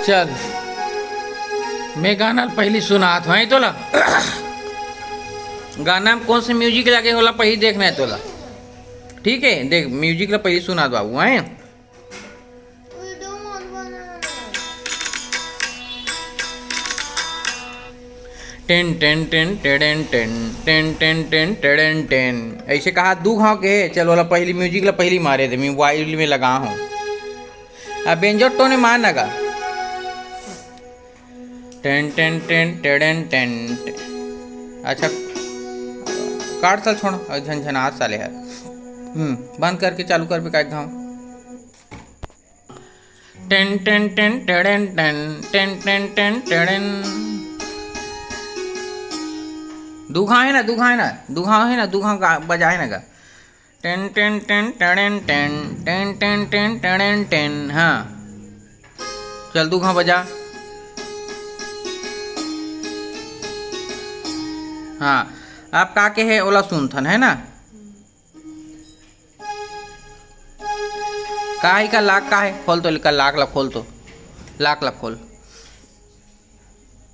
चल मैं गाना पहली सुनात हूँ तोला। गाना में कौन से म्यूजिक लगे होला पहली देखना है तोला। ठीक है देख म्यूजिक ला पहली सुनात बाबू हैं। Ten ten ten ten ten ten ten ten ten ten ऐसे कहा दू घाव के है। चल वाला पहली म्यूजिक ला पहली मारे थे मैं मोबाइल में लगा हूँ। अब बेंजोट तो ने मार लगा। Ten ten ten ten ten. अच्छा काट साल छोड़ झनझनाहट साले है। बंद करके चालू कर पे काय घाव। Ten ten ten ten ten ten ten ten ten. दुखा है ना दुखा है ना दुखा है ना दुखा बजा है ना का। Ten ten ten ten ten ten ten ten ten ten. हाँ चल दुखा बजा। हाँ आप का के है ओला सुनथन है ना। का ही का लाख का है खोल तो लिखा लाख ला खोल तो लाख ला खोल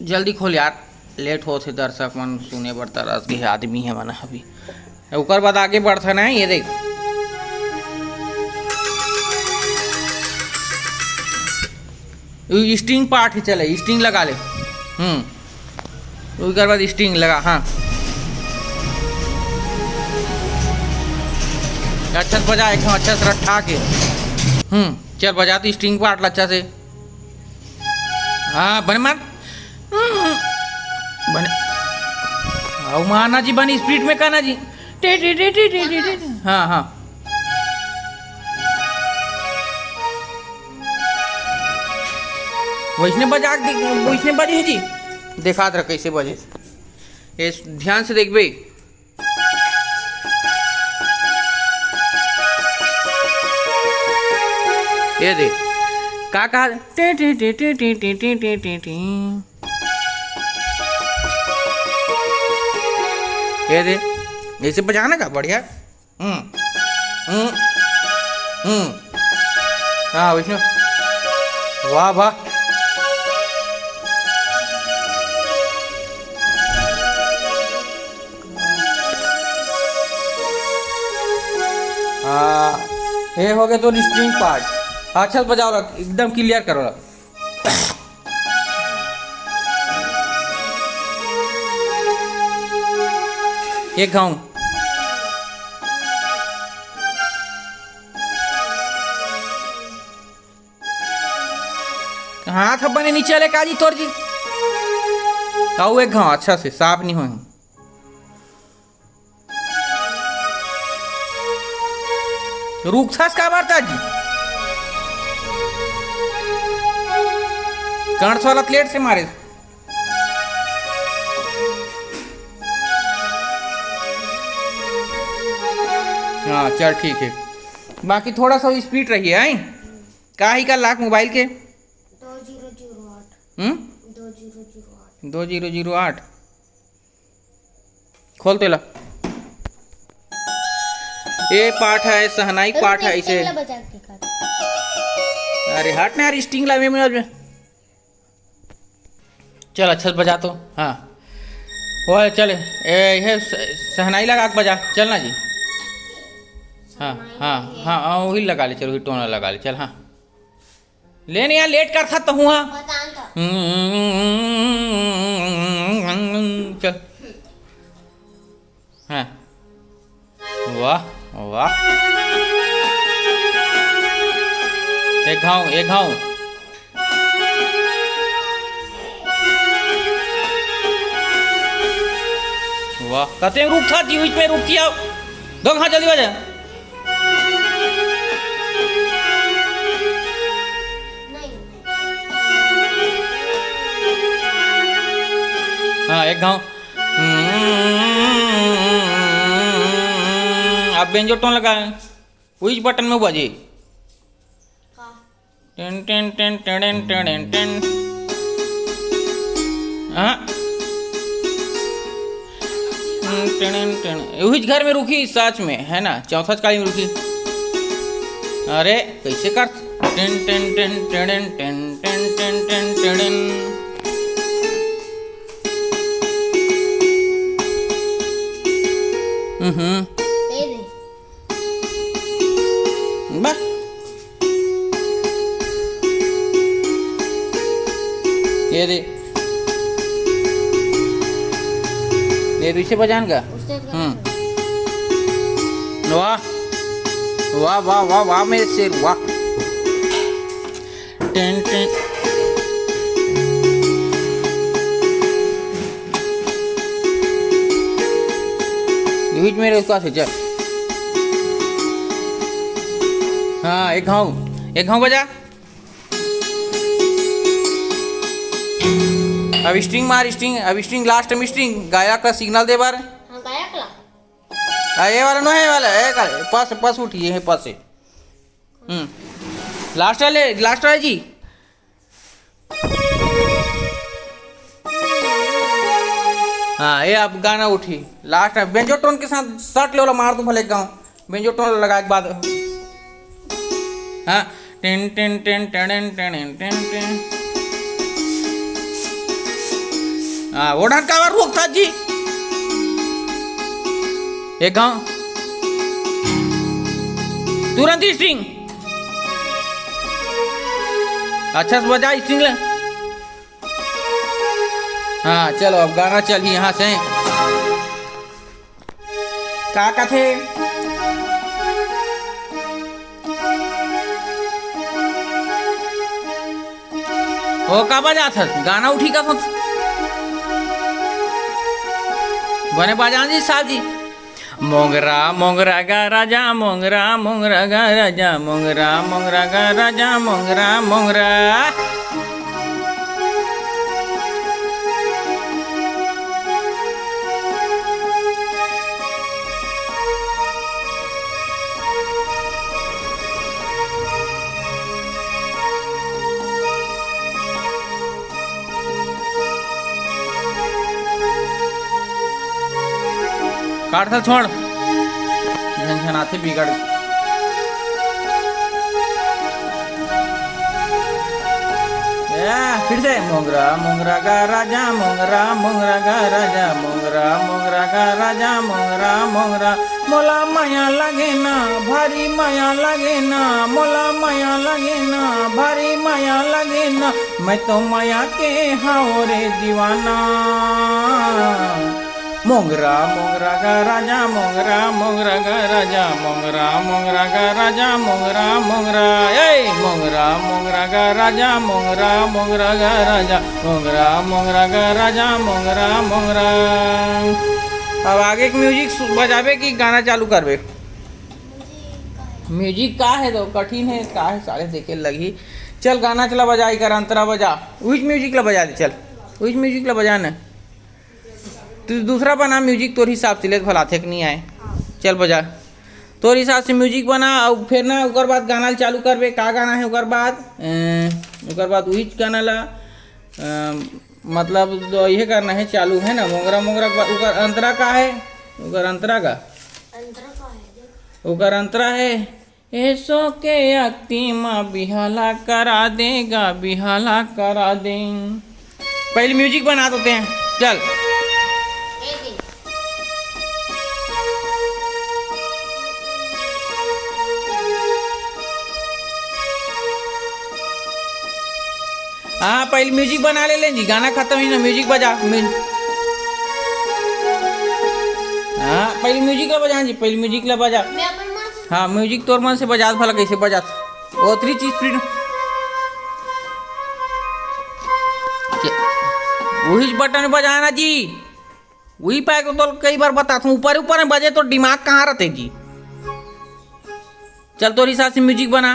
जल्दी खोल यार लेट हो थे दर्शक मन सुने बढ़ता रस के आदमी है मना अभी ऊपर बाद आगे बढ़ता ना। ये देख स्ट्रिंग पार्ट ही चले स्ट्रिंग लगा ले। उसके बाद स्ट्रिंग लगा। हाँ अच्छा से बजा एक अच्छा से रट्ठा के। चल बजा तो स्ट्रिंग पार्ट अच्छा से। हाँ बने मार बने आओ माना जी बनी स्पीड में कहना जी। टे टे टे टे टे टे टे। हाँ हाँ वैसने बजा वैसने बजे जी देखा रहा कैसे बजे। ये ध्यान से देख बे। ये देख का कहा टे टे टे टे टे टे टे टे टे टे। ये दे ऐसे बजाना का बढ़िया। हाँ विष्णु वाह वाह। हाँ ये हो गया तो स्ट्रिंग पार्ट। अच्छा बजाओ रख एकदम क्लियर करो रख। एक गाऊं हाथ बने नीचे ले काजी तोर जी। आओ एक गाँव अच्छा से साफ नहीं हो। रुक था का बारता जी कण वाला प्लेट से मारे। हाँ चल ठीक है बाकी थोड़ा सा स्पीड रही है। का ही का लाख मोबाइल के 2008 खोल तेला। ये पाठ है सहनाई पाठ है ऐसे। अरे हट ना यार स्टिंग ला में चल अच्छा से बजा तो। हाँ वो चले ये सहनाई लगा के बजा चलना जी। हाँ हाँ हाँ वही लगा ले चल वही टोना लगा ले चल। हाँ लेने यार लेट कर सकता हूँ। हाँ चल। हाँ वाह वाह एक घाव वाह कहते रुक था बीच में रुक किया दो घा जल्दी बजा। हाँ एक घाव। आप बेंजो टोन लगा उस बटन में बजे। Ten ten ten ten ten ten. हाँ वही घर में रुकी सच में है ना चौथा काली में रुकी। अरे कैसे कर ten ten ten ten ten ten ten ten टिड़िन। बस ये दे, ये पीछे बजान का। वाह वाह वाह वाह वाह मेरे शेर वाह। टिन टिन बीच मेरे उसका से चल। हाँ एक घाव बजा। अब स्ट्रिंग मार, स्ट्रिंग अब स्ट्रिंग लास्ट में स्ट्रिंग गायक का सिग्नल दे बार। हाँ गायक ला। ये वाला नो है वाला है पास पास उठिए है पास से। लास्ट वाले जी। हाँ ये अब गाना उठी लास्ट में बेंजो टोन के साथ शर्ट ले वाला मार दूं भले गाँव बेंजो टोन लगा के बाद। हाँ tin tin tin tin tin tin tin. हाँ वो ढंग का रोक था जी। एक गाँव तुरंत स्ट्रिंग अच्छा से बजा स्ट्रिंग ले। हाँ चलो अब गाना चलिए यहाँ से। का थे वो का बजा था गाना उठी का बने बाजान जी साहब जी। मोंगरा मोंगरा गा राजा मोंगरा मोंगरा गा राजा मोंगरा मोंगरा गा राजा मोंगरा मोंगरा। काट था छोड़ झनझनाते बिगड़। फिर से मोंगरा मोंगरा गा राजा मोंगरा मोंगरा गा राजा मोंगरा मोंगरा गा राजा मोंगरा मोंगरा। मोला माया लगे ना भारी माया लगे ना मोला माया लगे ना भारी माया लगे ना मैं तो माया के हाँ रे दीवाना। मोंगरा मोंगरा गा राजा मोंगरा मोंगरा गा राजा मोंगरा मोंगरा गा राजा मोंगरा मोंगरा। ए मोंगरा मोंगरा गा राजा मोंगरा मोंगरा गा राजा मोंगरा मोंगरा गा राजा मोंगरा मोंगरा। अब आगे एक म्यूजिक बजाबे कि गाना चालू करबे। म्यूजिक का है तो कठिन है का है सारे देखे लगी। चल गाना चला बजा कर अंतरा बजा विच म्यूजिक ला बजा दे। चल विच म्यूजिक ला बजा न तू दूसरा बना म्यूजिक तोर हिसाब से ले भला थे नहीं आए। चल बजा तोर हिसाब से म्यूजिक बना और फिर ना उकर बाद गाना चालू करबे। का गाना है उकर बाद वही गाना ला मतलब तो ये करना है चालू है ना। मोंगरा मोंगरा उकर अंतरा का है उकर अंतरा का उकर अंतरा है। ऐसो के अक्ति माँ बिहाला करा देगा बिहाला करा दें। पहले म्यूजिक बना देते हैं। चल हाँ पहले म्यूजिक बना ले लें जी। गाना खत्म ही ना म्यूजिक बजा। हाँ पहले म्यूजिक ला बजा जी पहले म्यूजिक ला बजा। हाँ म्यूजिक तोर मन से बजा भला कैसे बजा ओतरी चीज फ्री वही बटन बजाना जी। वही पाए तो कई बार बताता हूँ ऊपर ऊपर में बजे तो दिमाग कहाँ रहते जी। चल तोर हिसाब से म्यूजिक बना।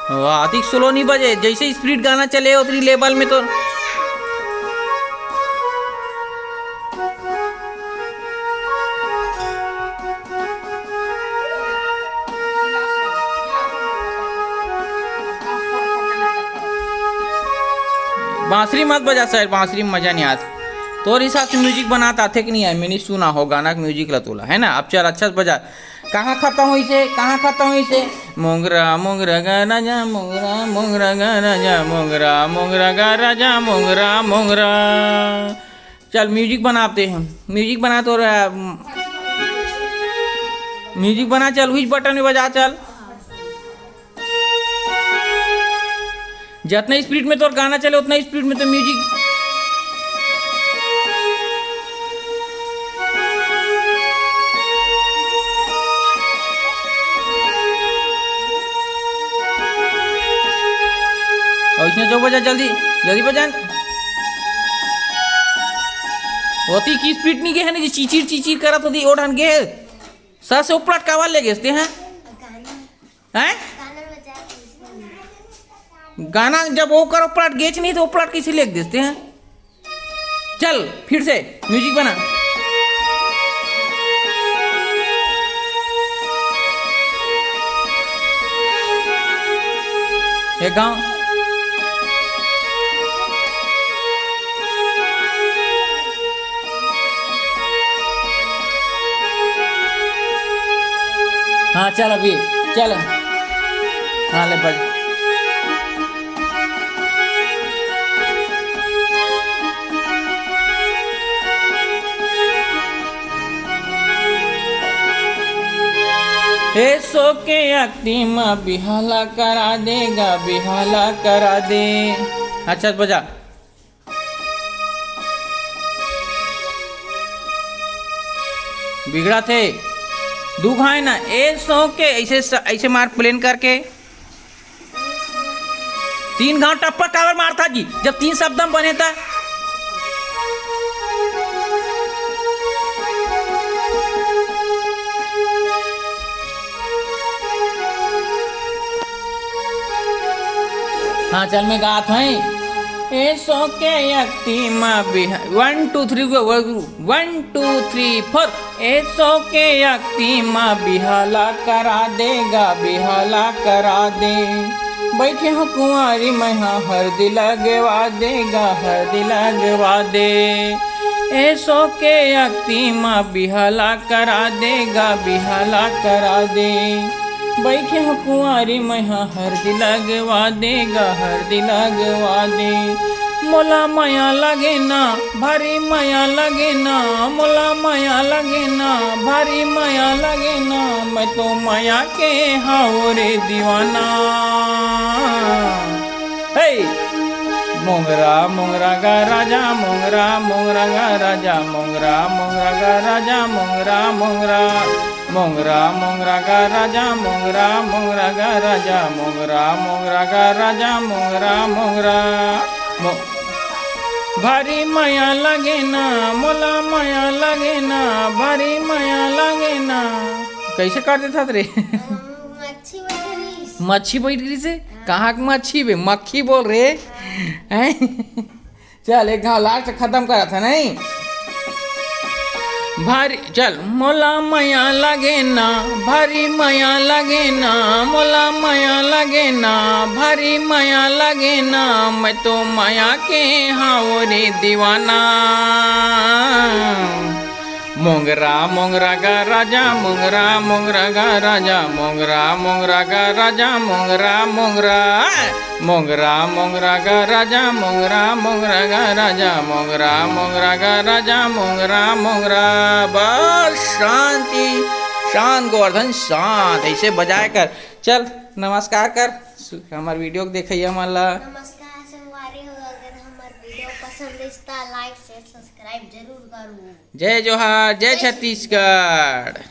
अधिक स्लो नहीं बजे जैसे स्पीड गाना चले उतनी लेवल में तो। बांसुरी मत बजा सर बांसुरी में मजा नहीं आता। तोर हिसाब से म्यूजिक बनाता थे कि नहीं है मैंने सुना हो गाना का म्यूजिक ला तोला है ना। अब चल अच्छा से बजा कहाँ खत्म हुई से, कहाँ खत्म हुई से? मोंगरा मोंगरा गा राजा मोंगरा मोंगरा गा राजा मोंगरा मोंगरा गा राजा मोंगरा मोंगरा। चल म्यूजिक बनाते हैं, म्यूजिक बना तो रहा, म्यूजिक बना, चल हुई बटन में बजा, चल जितना स्पीड में तो गाना चले उतना स्पीड में तो म्यूजिक। और इसने जो बजा, जल्दी जल्दी बजा। होती की स्पीड नहीं गए है ना, चीचीर चीचीर करा तो दी ओढ़न गे सर से ऊपर कावा ले गेसते हैं हैं गाना जब वो करो पलट गेच नहीं तो वो पलट किसी लिख देते हैं। चल फिर से म्यूजिक बना। एक गाँव हाँ चल अभी चल, हाँ ले बज। ए सो के अक्तिमा बिहाला करा देगा, बिहाला करा दे। अच्छा बजा। बिगड़ा थे दू घाय ना, ए सो के ऐसे ऐसे मार प्लेन करके। तीन घाव टप्पा कावर मारता जी जब तीन शब्द बने था। हाँ चल मैं गात हैं। ए सो के अक्तिमा बिहा 1 2 3 1 2 3 4। ए सो के अक्तिमा बिहाला करा देगा, बिहाला करा दे। बैठे हो कुंवारी मैहा हर दिल लगवा देगा, हर दिल लगवा दे। ए सो के अक्तिमा बिहाला करा देगा, बिहाला करा दे। बैठे हो कुंवारी मैहा हर दिल लगवा देगा, हर दिल लगवा दे। मोला माया लगे ना भारी माया लगे ना, मोला माया लगे ना भारी माया लगे ना। मैं तो माया के हाओ रे दीवाना। हे मोंगरा मोंगरा गा राजा मोंगरा मोंगरा गा राजा मोंगरा मोंगरा गा राजा मोंगरा मोंगरा मोंगरा मोंगरा गा राजा मोंगरा मोंगरा गा राजा मोंगरा मोंगरा गा राजा मोंगरा मोंगरा। भारी माया लगे ना मोला माया लगे ना, भारी माया लगे ना। कैसे कर देता रे? मच्छी बैठ गई से कहाँ की मच्छी बे, मक्खी बोल रे हैं। चल एक घाव लास्ट खत्म करा था नहीं भारी। चल मोला माया लगे ना भारी माया लगे ना, मोला माया लगे ना भारी माया लगे ना। मैं तो माया के हाओ रे दीवाना। मोंगरा मोंगरा गा राजा मोंगरा मोंगरा गा राजा मोंगरा मोंगरा गा राजा मोंगरा मोंगरा मोंगरा मोंगरा गा राजा मोंगरा मोंगरा गा राजा मोंगरा मोंगरा गा राजा मोंगरा मोंगरा। बस शांति शांत गोवर्धन शांत ऐसे बजाए कर। चल नमस्कार कर, हमारे वीडियो को देखिए हमारा। नमस्कार संगवारी हो, अगर हमारे वीडियो पसंद है तो लाइक शेयर सब्सक्राइब जरूर करो। जय जोहार, जय छत्तीसगढ़।